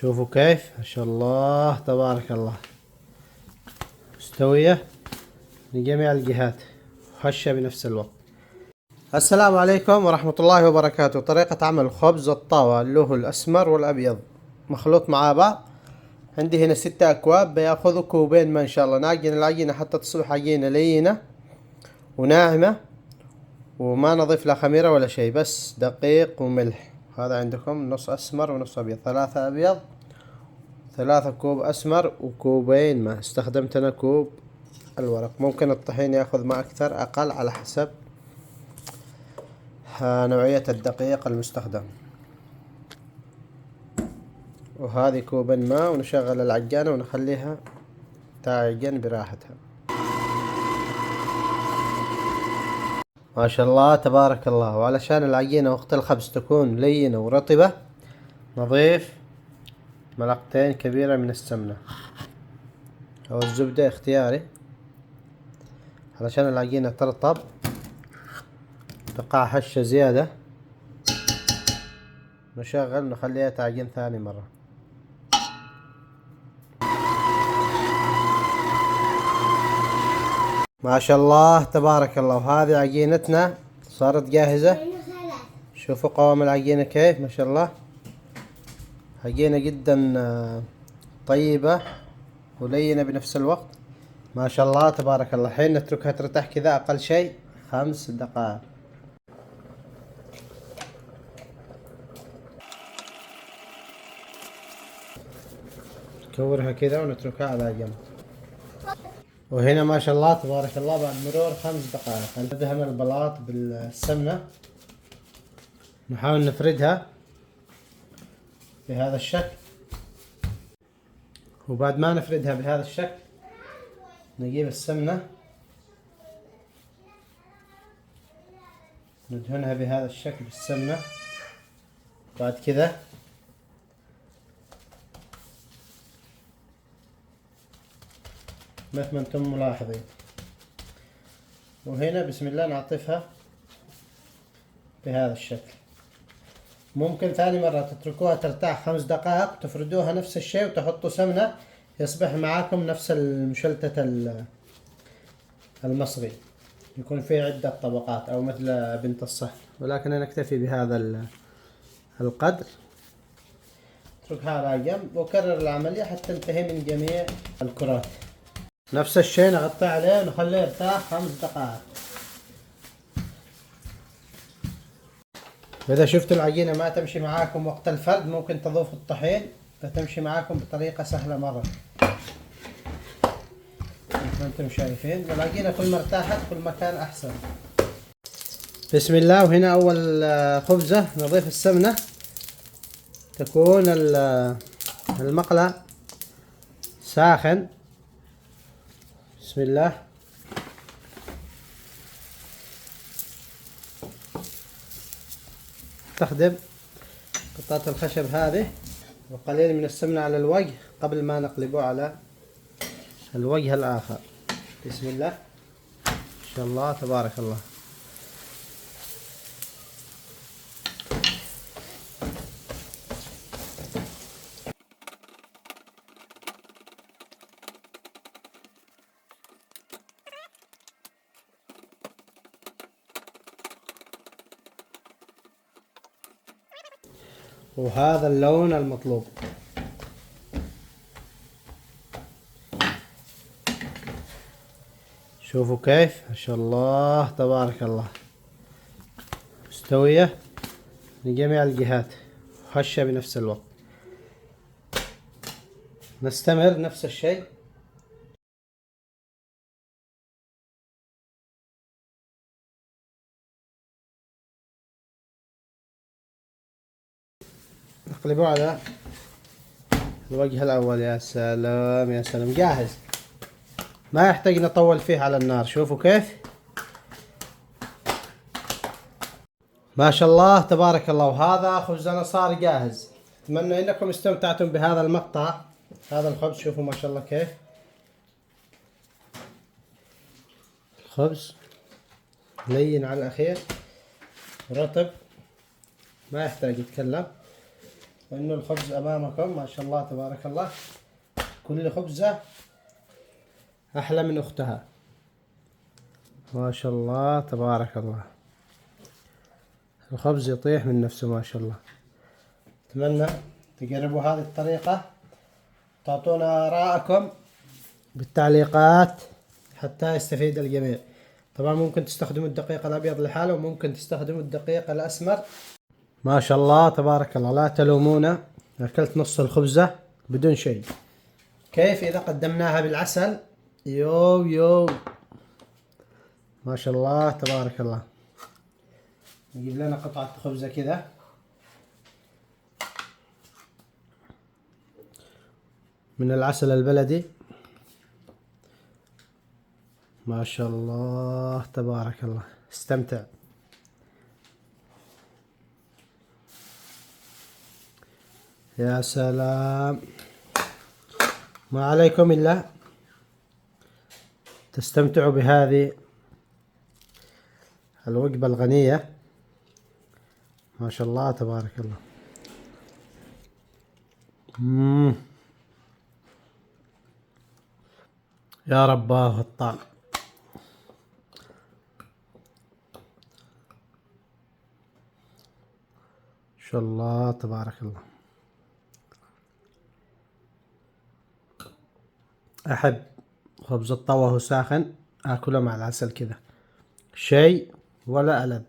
شوفوا كيف ما شاء الله تبارك الله، مستوية من جميع الجهات وهشة بنفس الوقت. السلام عليكم ورحمة الله وبركاته. طريقة عمل خبز الطاوة اللي هو الأسمر والأبيض مخلوط مع بعض. عندي هنا 6 أكواب، بياخذوا كوبين ما إن شاء الله. نعجن العجينة حتى تصبح عجينة لينة وناعمة، وما نضيف لها خميرة ولا شيء، بس دقيق وملح. هذا عندكم نص أسمر ونص أبيض، 3 أبيض 3 كوب أسمر وكوبين ماء. استخدمت أنا كوب الورق. ممكن الطحين ياخذ ما أكثر أقل على حسب نوعية الدقيق المستخدم. وهذه كوبين ماء، ونشغل العجانة ونخليها تعجن براحتها. ما شاء الله تبارك الله. وعلشان العجينة وقت الخبز تكون لينة ورطبة، نضيف 2 كبيرة من السمنة أو الزبدة، اختياري، علشان العجينة ترطب تقع هشة زيادة. نشغل نخليها تعجن ثاني مرة. ما شاء الله تبارك الله. وهذه عجينتنا صارت جاهزة. شوفوا قوام العجينة كيف ما شاء الله. عجينة جدا طيبة ولينة بنفس الوقت. ما شاء الله تبارك الله. الحين نتركها ترتاح كذا أقل شيء 5 دقائق. نكورها كذا ونتركها على جنب. وهنا ما شاء الله تبارك الله بعد مرور 5 دقائق ندهن البلاط بالسمنة. نحاول نفردها بهذا الشكل، وبعد ما نفردها بهذا الشكل نجيب السمنة ندهنها بهذا الشكل بالسمنة. بعد كذا مثل ما انتم ملاحظين. وهنا بسم الله نعطفها بهذا الشكل. ممكن ثاني مرة تتركوها ترتاح 5 دقائق، تفردوها نفس الشيء وتحطوا سمنة، يصبح معاكم نفس المشلتت المصري، يكون فيه عدة طبقات أو مثل بنت الصحن. ولكن أنا أكتفي بهذا القدر. اتركها على جنب وكرر العملية حتى تنتهي من جميع الكرات. نفس الشيء نغطي عليه ونخليه يرتاح 5 دقائق. وإذا شفتوا العجينة ما تمشي معاكم وقت الفرد، ممكن تضيفوا الطحين فتمشي معاكم بطريقة سهلة مرة. مثل ما انتم شايفين، والعجينة كل ما ارتاحت كل ما كان أحسن. بسم الله. وهنا أول خبزة نضيف السمنة. تكون المقلى ساخن. بسم الله. نستخدم قطعة الخشب هذه وقليل من السمنة على الوجه قبل ما نقلبه على الوجه الآخر. بسم الله ما شاء الله تبارك الله. وهذا اللون المطلوب. شوفوا كيف ما شاء الله تبارك الله، مستوية من جميع الجهات وهشة بنفس الوقت. نستمر نفس الشيء. نقلبه على الوجه الأول. يا سلام يا سلام، جاهز، ما يحتاج نطول فيه على النار. شوفوا كيف ما شاء الله تبارك الله. وهذا خبزنا صار جاهز. أتمنى أنكم استمتعتم بهذا المقطع. هذا الخبز شوفوا ما شاء الله كيف الخبز لين على الأخير، رطب، ما يحتاج يتكلم. وإنه الخبز أمامكم ما شاء الله تبارك الله، كل خبزة أحلى من أختها ما شاء الله تبارك الله. الخبز يطيح من نفسه ما شاء الله. أتمنى تجربوا هذه الطريقة، تعطونا آراءكم بالتعليقات حتى يستفيد الجميع. طبعا ممكن تستخدموا الدقيق الأبيض لحاله وممكن تستخدموا الدقيق الأسمر. ما شاء الله تبارك الله، لا تلومونا، أكلت نص الخبزة بدون شيء. كيف إذا قدمناها بالعسل؟ يو يو ما شاء الله تبارك الله. نجيب لنا قطعة خبزة كذا، من العسل البلدي ما شاء الله تبارك الله. استمتع. يا سلام، ما عليكم إلا تستمتعوا بهذه الوجبة الغنية ما شاء الله تبارك الله. يا رباه الطعم. ما شاء الله تبارك الله. أحب خبز الطاوة وهو ساخن، آكله مع العسل كذا، شيء ولا ألذ.